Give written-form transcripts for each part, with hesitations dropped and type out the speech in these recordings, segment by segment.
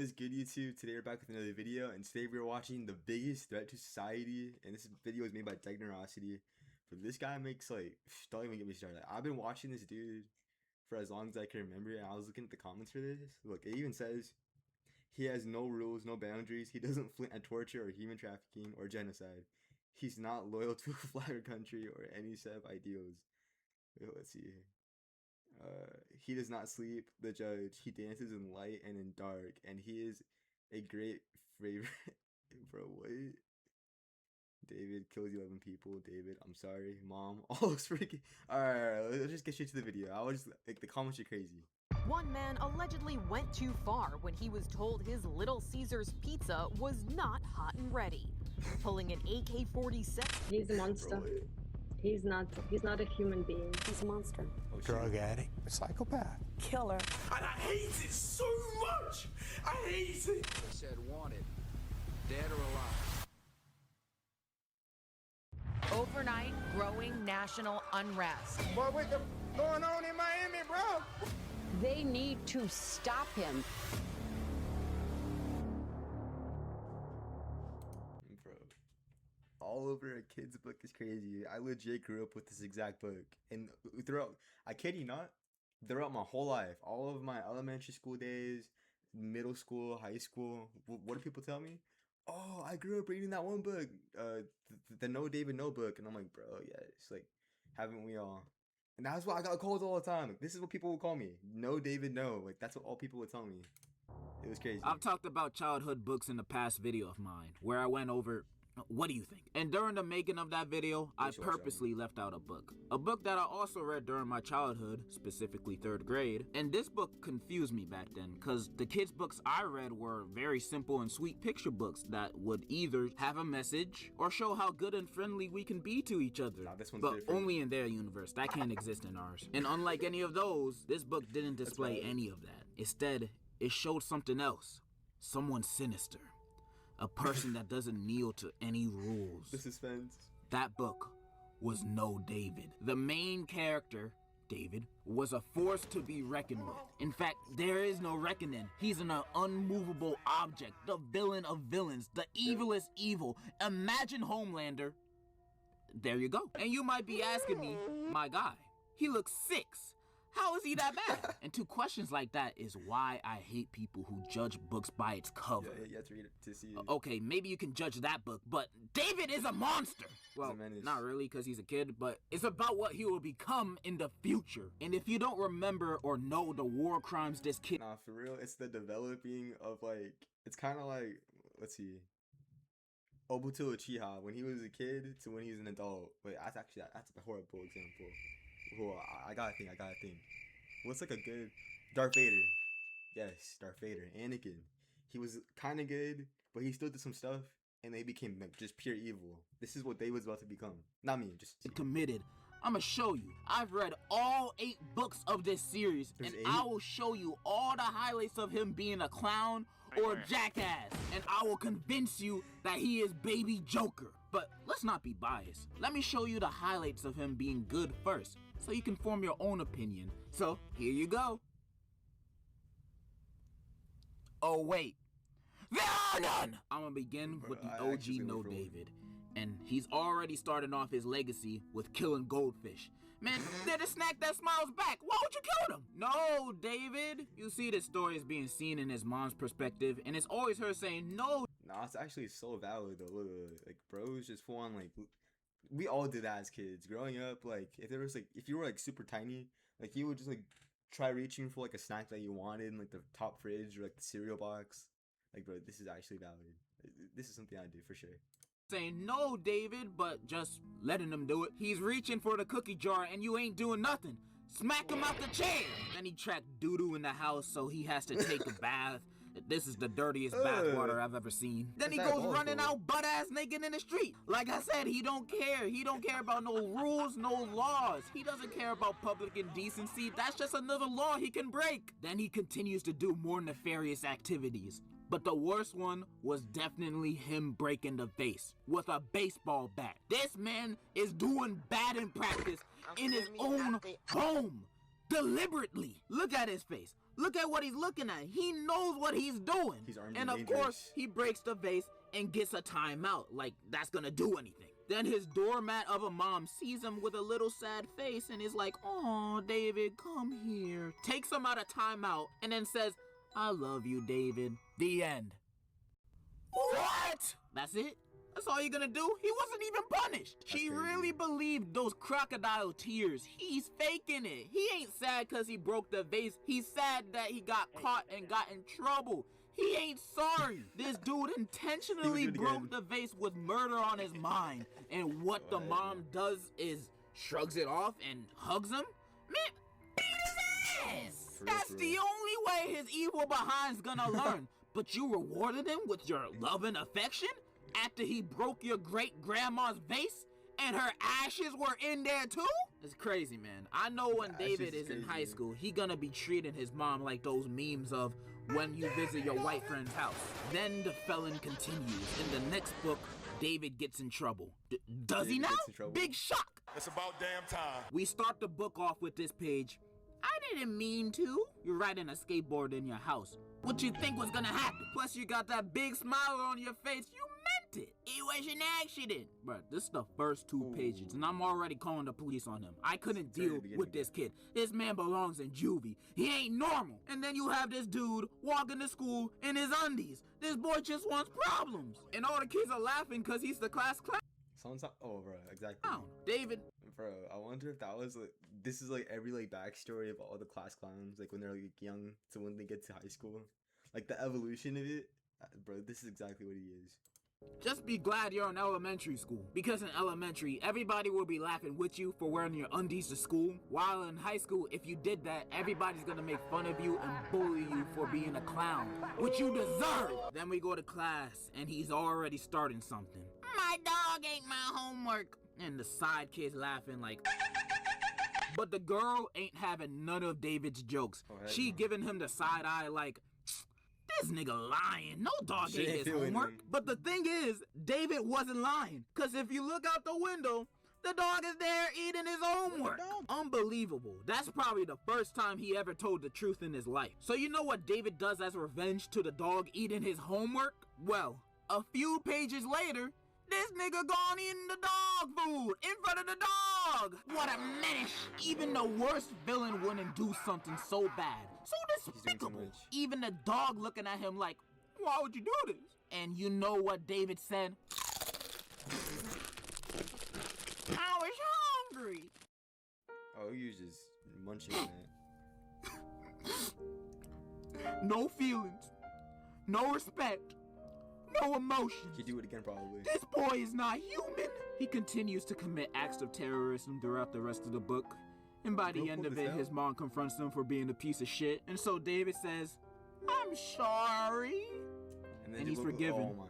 is good, YouTube? Today we're back with another video, and today we're watching The Biggest Threat to Society, and this video is made by Technerosity. But this guy makes, like, don't even get me started. I've been watching this dude for as long as I can remember, and I was looking at the comments for this. Look, it even says, he has no rules, no boundaries, he doesn't flint at torture or human trafficking or genocide. He's not loyal to a flag or country or any set of ideals. Let's see. He does not sleep, the judge. He dances in light and in dark, and he is a great favorite. Bro, what? David kills 11 people. David, I'm sorry, mom. All those freaking. Alright, let's just get straight to the video. I was like, the comments are crazy. One man allegedly went too far when he was told his Little Caesars pizza was not hot and ready, pulling an AK-47. He's a monster. Bro, He's not a human being. He's a monster. oh, Drug addict, a psychopath. Killer. And I hate it so much! I hate it! They said wanted, dead or alive. Overnight, growing national unrest. Boy, what's going on in Miami, bro? They need to stop him. Bro, all over a kid's book is crazy. I legit grew up with this exact book, and throughout, I kid you not, throughout my whole life, all of my elementary school days, middle school, high school, what do people tell me? Oh, I grew up reading that one book, the No David No book, and I'm like, bro, yeah, it's like, haven't we all? And that's what I got called all the time. Like, this is what people would call me, No David No. Like, that's what all people would tell me. It was crazy. I've talked about childhood books in the past video of mine, where I went over, what do you think? And during the making of that video, I purposely left out a book. A book that I also read during my childhood, specifically 3rd grade. And this book confused me back then, because the kids' books I read were very simple and sweet picture books that would either have a message or show how good and friendly we can be to each other. Nah, this one's but different. only in their universe. That can't exist in ours. And unlike any of those, this book didn't display any of that. Instead, it showed something else. Someone sinister. A person that doesn't kneel to any rules. The suspense. That book was No David. The main character, David, was a force to be reckoned with. In fact, there is no reckoning. He's an unmovable object, the villain of villains, the evilest evil. Imagine Homelander. There you go. And you might be asking me, my guy, he looks 6. How is he that bad? And 2 questions like that is why I hate people who judge books by its cover. Yeah, you have to read it to see it. Okay, maybe you can judge that book, but David is a monster! Well, Menace. not really, because he's a kid, but it's about what he will become in the future. And if you don't remember or know the war crimes this kid... Nah, for real, it's the developing of, like, it's kind of like, let's see, Obito Uchiha, when he was a kid to when he's an adult. Wait, that's actually, that's a horrible example. Oh, I gotta think. What's like a good Darth Vader? Yes, Darth Vader. Anakin. He was kind of good, but he still did some stuff, and they became like just pure evil. This is what they was about to become. Not me, just committed. I'ma show you. I've read all 8 books of this series, There's and 8? I will show you all the highlights of him being a clown or a jackass, and I will convince you that he is Baby Joker. But let's not be biased. Let me show you the highlights of him being good first, so you can form your own opinion. So, here you go. Oh wait, there are none! I'm gonna begin with the OG No David. And he's already starting off his legacy with killing goldfish. Man, they're the snack that smiles back. Why would you kill them? No, David. You see, this story is being seen in his mom's perspective, and it's always her saying no. nah, it's actually so valid though. Look, like bros just full on like, we all did that as kids growing up. Like if you were like super tiny, like you would just like try reaching for like a snack that you wanted in like the top fridge or like the cereal box. Like, bro, this is actually valid. This is something I do for sure. Saying no, David, but just letting him do it. He's reaching for the cookie jar and you ain't doing nothing. Smack him out the chair. Then he tracked doo-doo in the house, so he has to take a bath. This is the dirtiest bathwater I've ever seen. Then he goes running out butt-ass naked in the street. Like I said, he don't care. He don't care about no rules, no laws. He doesn't care about public indecency. That's just another law he can break. Then he continues to do more nefarious activities. But the worst one was definitely him breaking the vase with a baseball bat. This man is doing batting practice in his own home. Deliberately. Look at his face. Look at what he's looking at. He knows what he's doing. He's armed and and of course, dangerous. he breaks the vase and gets a timeout. Like, that's gonna do anything. Then his doormat of a mom sees him with a little sad face and is like, "Oh, David, come here." Takes him out of timeout and then says, "I love you, David." The end. What? That's it? That's all you're gonna do? He wasn't even punished. She crazy. really believed those crocodile tears. He's faking it. He ain't sad because he broke the vase. He's sad that he got caught and got in trouble. He ain't sorry. This dude intentionally He would do it broke again. the vase with murder on his mind. And what the mom does is shrugs it off and hugs him? Man, beat his ass! For real, That's for the real. only way his evil behind's gonna learn. But you rewarded him with your love and affection after he broke your great-grandma's vase and her ashes were in there too? It's crazy, man. I know when The ashes David is is in high crazy. school, he gonna be treating his mom like those memes of when you visit your white friend's house. Then the felon continues. In the next book, David gets in trouble. Does he David now? gets in trouble. Big shock. It's about damn time. We start the book off with this page. I didn't mean to. You're riding a skateboard in your house. What you think was gonna happen? Plus you got that big smile on your face. You meant it. It was an accident. Bruh, this is the first 2 pages, and I'm already calling the police on him. I couldn't It's very deal beginning with this kid. This man belongs in juvie. He ain't normal. And then you have this dude walking to school in his undies. This boy just wants problems. And all the kids are laughing because he's the class clown. Sounds like, oh, bro, exactly. David, Bro, I wonder if that was like, this is like every like backstory of all the class clowns, like when they're like young to when they get to high school, like the evolution of it. Bro, this is exactly what he is. just be glad you're in elementary school. Because in elementary, everybody will be laughing with you for wearing your undies to school. While in high school, if you did that, everybody's gonna make fun of you and bully you for being a clown, which you deserve. Then we go to class, and he's already starting something. My dog ate my homework. And the side kid's laughing like... But the girl ain't having none of David's jokes. Oh, heck She no. giving him the side eye like... This nigga lying. No dog She ate ain't his feeling homework. him. But the thing is, David wasn't lying. Because if you look out the window, the dog is there eating his homework. Unbelievable. That's probably the first time he ever told the truth in his life. So you know what David does as revenge to the dog eating his homework? Well, a few pages later, this nigga gone eating the dog food in front of the dog. What a menace. Even the worst villain wouldn't do something so bad. So doing too despicable. much. Even the dog looking at him like, why would you do this? And you know what David said? I was hungry. Oh, he was just munching on it. No feelings. No respect. No emotions. He'd do it again probably. This boy is not human. He continues to commit acts of terrorism throughout the rest of the book. And by the Real end cool of as it, hell. his mom confronts him for being a piece of shit. And so David says, I'm sorry. And, And the he's book- forgiven. Oh my.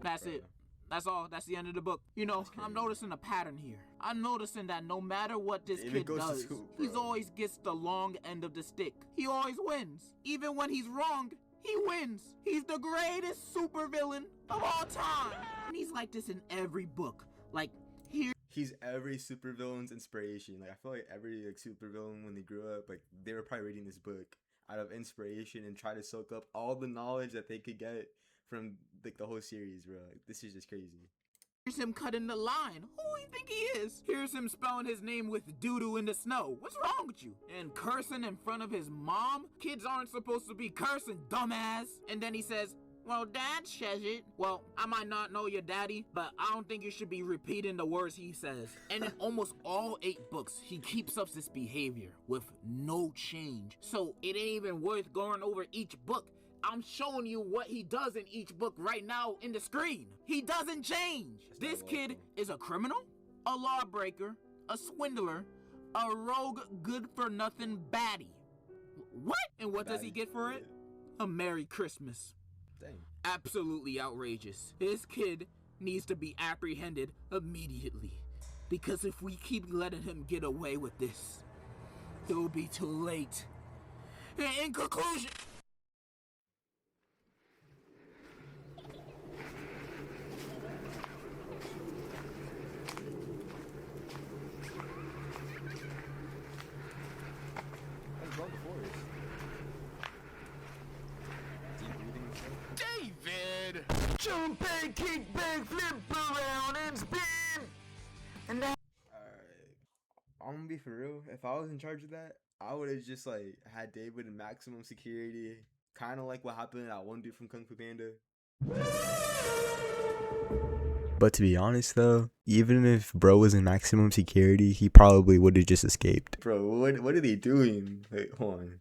That's Bro. it. That's all. That's the end of the book. You know, That's I'm crazy. noticing a pattern here. I'm noticing that no matter what this David kid goes to does, school, he's bro. always gets the long end of the stick. He always wins. Even when he's wrong, he wins. He's the greatest supervillain of all time. And he's like this in every book. Like, here He's every supervillain's inspiration. Like I feel like every like supervillain when they grew up, like they were probably reading this book out of inspiration and try to soak up all the knowledge that they could get from like the whole series, bro. Like, this is just crazy. Here's him cutting the line. Who do you think he is? Here's him spelling his name with doo-doo in the snow. What's wrong with you? And cursing in front of his mom? Kids aren't supposed to be cursing, dumbass. And then he says, well, Dad says it. Well, I might not know your daddy, but I don't think you should be repeating the words he says. And in almost all 8 books, he keeps up this behavior with no change. So it ain't even worth going over each book. I'm showing you what he does in each book right now in the screen. He doesn't change. This kid is a criminal, a lawbreaker, a swindler, a rogue good-for-nothing baddie. What? And what does he get for it? A Merry Christmas. Dang. Absolutely outrageous. This kid needs to be apprehended immediately. Because if we keep letting him get away with this, it will be too late. In conclusion... That's wrong before us. Jump back, kick back, flip around and spin. And that. Alright. I'm gonna be for real. If I was in charge of that, I would have just like had David in maximum security. Kind of like what happened to that one dude from Kung Fu Panda. But to be honest though, even if bro was in maximum security, he probably would have just escaped. Bro, what are they doing? Wait, hold on.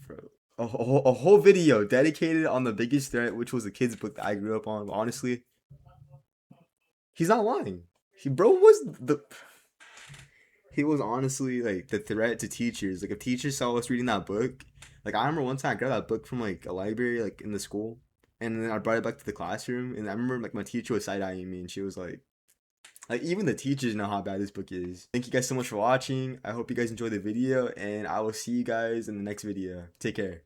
Bro. A whole video dedicated on the biggest threat, which was a kid's book that I grew up on. Honestly, he's not lying. He was honestly like the threat to teachers. Like if teachers saw us reading that book, like I remember one time I grabbed that book from like a library like in the school, and then I brought it back to the classroom, and I remember like my teacher was side-eyeing me, and she was like even the teachers know how bad this book is. Thank you guys so much for watching. I hope you guys enjoyed the video, and I will see you guys in the next video. Take care.